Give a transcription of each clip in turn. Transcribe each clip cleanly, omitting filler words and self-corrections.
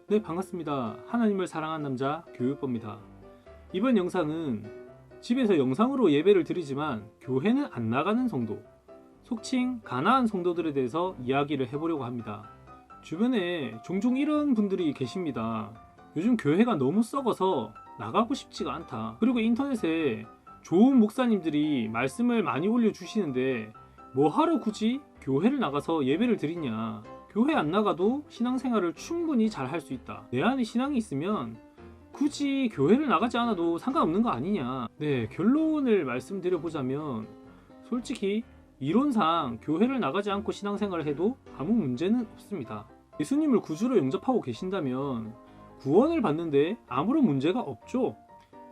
네, 반갑습니다. 하나님을 사랑한 남자 교육법입니다. 이번 영상은 집에서 영상으로 예배를 드리지만 교회는 안 나가는 성도, 속칭 가나안 성도들에 대해서 이야기를 해보려고 합니다. 주변에 종종 이런 분들이 계십니다. 요즘 교회가 너무 썩어서 나가고 싶지가 않다. 그리고 인터넷에 좋은 목사님들이 말씀을 많이 올려주시는데 뭐하러 굳이 교회를 나가서 예배를 드리냐. 교회 안 나가도 신앙생활을 충분히 잘 할 수 있다. 내 안에 신앙이 있으면 굳이 교회를 나가지 않아도 상관없는 거 아니냐. 네, 결론을 말씀드려보자면 솔직히 이론상 교회를 나가지 않고 신앙생활을 해도 아무 문제는 없습니다. 예수님을 구주로 영접하고 계신다면 구원을 받는데 아무런 문제가 없죠.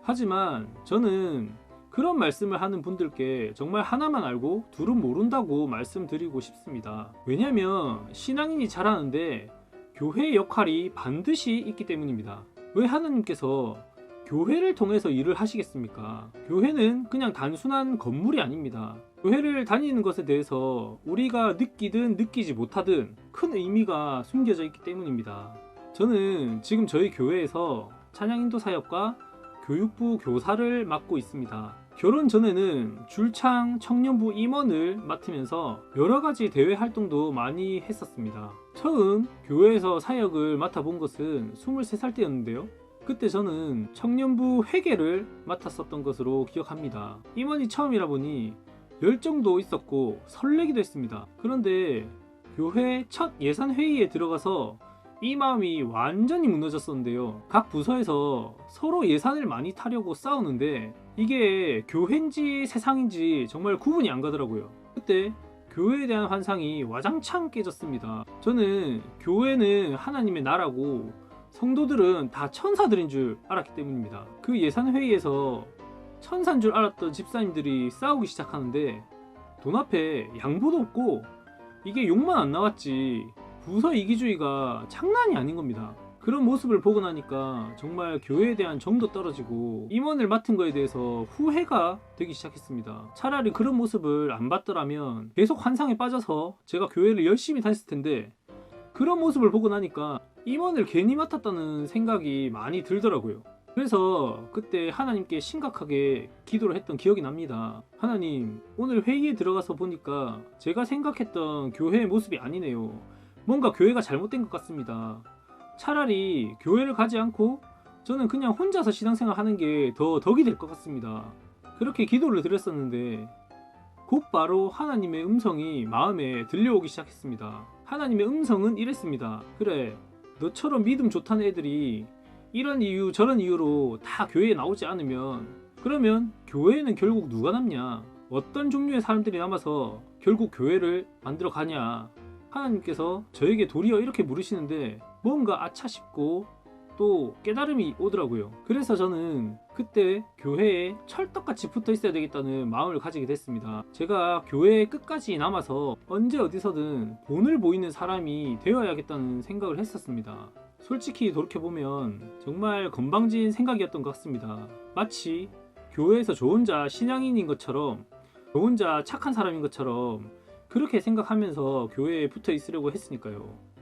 하지만 저는 그런 말씀을 하는 분들께 정말 하나만 알고 둘은 모른다고 말씀드리고 싶습니다. 왜냐면 신앙인이 잘하는데 교회의 역할이 반드시 있기 때문입니다. 왜 하나님께서 교회를 통해서 일을 하시겠습니까? 교회는 그냥 단순한 건물이 아닙니다. 교회를 다니는 것에 대해서 우리가 느끼든 느끼지 못하든 큰 의미가 숨겨져 있기 때문입니다. 저는 지금 저희 교회에서 찬양인도 사역과 교육부 교사를 맡고 있습니다. 결혼 전에는 줄창 청년부 임원을 맡으면서 여러가지 대외 활동도 많이 했었습니다. 처음 교회에서 사역을 맡아본 것은 23살 때였는데요. 그때 저는 청년부 회계를 맡았었던 것으로 기억합니다. 임원이 처음이라 보니 열정도 있었고 설레기도 했습니다. 그런데 교회 첫 예산 회의에 들어가서 이 마음이 완전히 무너졌었는데요. 각 부서에서 서로 예산을 많이 타려고 싸우는데 이게 교회인지 세상인지 정말 구분이 안 가더라고요. 그때 교회에 대한 환상이 와장창 깨졌습니다. 저는 교회는 하나님의 나라고 성도들은 다 천사들인 줄 알았기 때문입니다. 그 예산 회의에서 천사인 줄 알았던 집사님들이 싸우기 시작하는데 돈 앞에 양보도 없고 이게 욕만 안 나왔지 부서 이기주의가 장난이 아닌 겁니다. 그런 모습을 보고 나니까 정말 교회에 대한 정도 떨어지고 임원을 맡은 거에 대해서 후회가 되기 시작했습니다. 차라리 그런 모습을 안 봤더라면 계속 환상에 빠져서 제가 교회를 열심히 다녔을 텐데 그런 모습을 보고 나니까 임원을 괜히 맡았다는 생각이 많이 들더라고요. 그래서 그때 하나님께 심각하게 기도를 했던 기억이 납니다. 하나님, 오늘 회의에 들어가서 보니까 제가 생각했던 교회의 모습이 아니네요. 뭔가 교회가 잘못된 것 같습니다. 차라리 교회를 가지 않고 저는 그냥 혼자서 신앙생활 하는 게 더 덕이 될 것 같습니다. 그렇게 기도를 드렸었는데 곧바로 하나님의 음성이 마음에 들려오기 시작했습니다. 하나님의 음성은 이랬습니다. 그래, 너처럼 믿음 좋다는 애들이 이런 이유 저런 이유로 다 교회에 나오지 않으면 그러면 교회에는 결국 누가 남냐? 어떤 종류의 사람들이 남아서 결국 교회를 만들어 가냐? 하나님께서 저에게 도리어 이렇게 물으시는데 뭔가 아차 싶고 또 깨달음이 오더라고요. 그래서 저는 그때 교회에 철떡같이 붙어 있어야 되겠다는 마음을 가지게 됐습니다. 제가 교회에 끝까지 남아서 언제 어디서든 본을 보이는 사람이 되어야겠다는 생각을 했었습니다. 솔직히 돌이켜보면 정말 건방진 생각이었던 것 같습니다. 마치 교회에서 저 혼자 신앙인인 것처럼 저 혼자 착한 사람인 것처럼 그렇게 생각하면서 교회에 붙어 있으려고 했으니까요.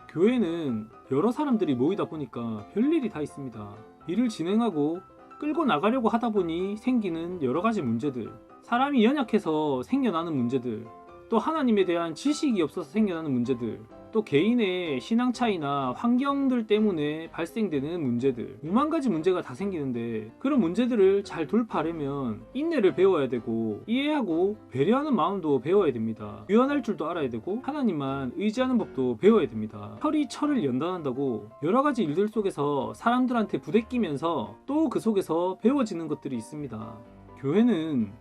교회는 여러 사람들이 모이다 보니까 별일이 다 있습니다. 일을 진행하고 끌고 나가려고 하다 보니 생기는 여러 가지 문제들, 사람이 연약해서 생겨나는 문제들, 또 하나님에 대한 지식이 없어서 생겨나는 문제들, 또 개인의 신앙 차이나 환경들 때문에 발생되는 문제들, 5만 가지 문제가 다 생기는데 그런 문제들을 잘 돌파하려면 인내를 배워야 되고 이해하고 배려하는 마음도 배워야 됩니다. 유연할 줄도 알아야 되고 하나님만 의지하는 법도 배워야 됩니다. 철이 철을 연단한다고 여러 가지 일들 속에서 사람들한테 부대끼면서 또 그 속에서 배워지는 것들이 있습니다. 교회는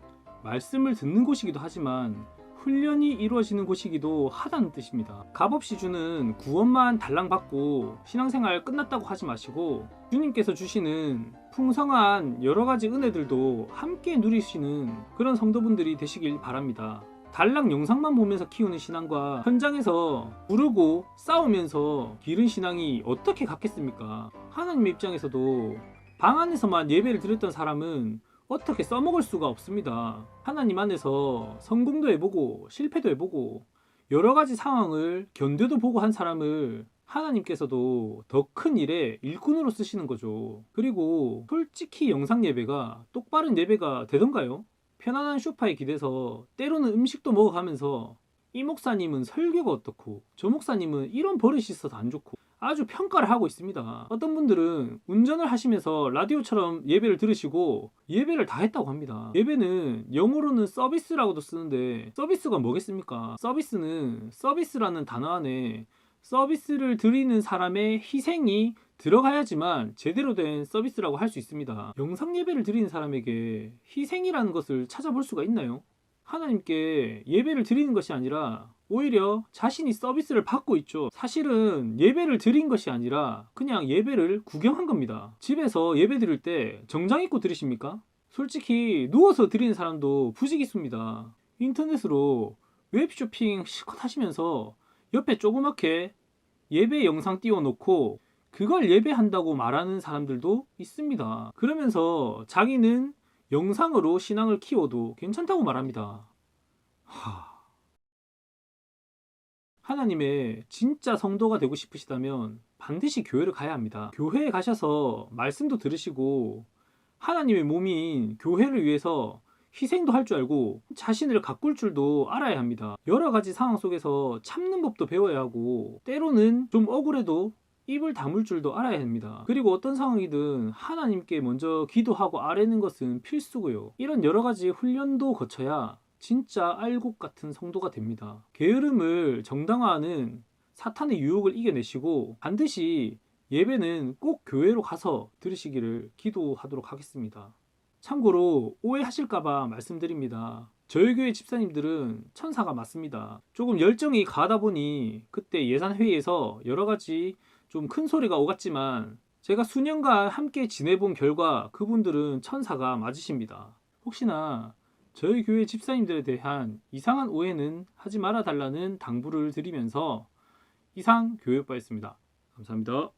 말씀을 듣는 곳이기도 하지만 훈련이 이루어지는 곳이기도 하다는 뜻입니다. 값없이 주는 구원만 달랑 받고 신앙생활 끝났다고 하지 마시고 주님께서 주시는 풍성한 여러 가지 은혜들도 함께 누리시는 그런 성도분들이 되시길 바랍니다. 달랑 영상만 보면서 키우는 신앙과 현장에서 부르고 싸우면서 기른 신앙이 어떻게 같겠습니까? 하나님의 입장에서도 방 안에서만 예배를 드렸던 사람은 어떻게 써먹을 수가 없습니다. 하나님 안에서 성공도 해보고 실패도 해보고 여러 가지 상황을 견뎌도 보고 한 사람을 하나님께서도 더 큰 일에 일꾼으로 쓰시는 거죠. 그리고 솔직히 영상 예배가 똑바른 예배가 되던가요? 편안한 소파에 기대서 때로는 음식도 먹어가면서 이 목사님은 설교가 어떻고 저 목사님은 이런 버릇이 있어서 안 좋고 아주 평가를 하고 있습니다. 어떤 분들은 운전을 하시면서 라디오처럼 예배를 들으시고 예배를 다 했다고 합니다. 예배는 영어로는 서비스라고도 쓰는데 서비스가 뭐겠습니까? 서비스는 서비스라는 단어 안에 서비스를 드리는 사람의 희생이 들어가야지만 제대로 된 서비스라고 할 수 있습니다. 영상 예배를 드리는 사람에게 희생이라는 것을 찾아볼 수가 있나요? 하나님께 예배를 드리는 것이 아니라 오히려 자신이 서비스를 받고 있죠. 사실은 예배를 드린 것이 아니라 그냥 예배를 구경한 겁니다. 집에서 예배 드릴 때 정장 입고 드리십니까? 솔직히 누워서 드리는 사람도 부지기수입니다. 인터넷으로 웹쇼핑 실컷 하시면서 옆에 조그맣게 예배 영상 띄워놓고 그걸 예배한다고 말하는 사람들도 있습니다. 그러면서 자기는 영상으로 신앙을 키워도 괜찮다고 말합니다. 하나님의 진짜 성도가 되고 싶으시다면 반드시 교회를 가야 합니다. 교회에 가셔서 말씀도 들으시고 하나님의 몸인 교회를 위해서 희생도 할 줄 알고 자신을 가꿀 줄도 알아야 합니다. 여러 가지 상황 속에서 참는 법도 배워야 하고 때로는 좀 억울해도 입을 다물 줄도 알아야 합니다. 그리고 어떤 상황이든 하나님께 먼저 기도하고 아뢰는 것은 필수고요. 이런 여러 가지 훈련도 거쳐야 진짜 알곡 같은 성도가 됩니다. 게으름을 정당화하는 사탄의 유혹을 이겨내시고 반드시 예배는 꼭 교회로 가서 들으시기를 기도하도록 하겠습니다. 참고로 오해하실까봐 말씀드립니다. 저희 교회 집사님들은 천사가 맞습니다. 조금 열정이 가하다 보니 그때 예산회의에서 여러 가지 좀 큰 소리가 오갔지만 제가 수년간 함께 지내본 결과 그분들은 천사가 맞으십니다. 혹시나 저희 교회 집사님들에 대한 이상한 오해는 하지 말아 달라는 당부를 드리면서 이상 교회오빠였습니다. 감사합니다.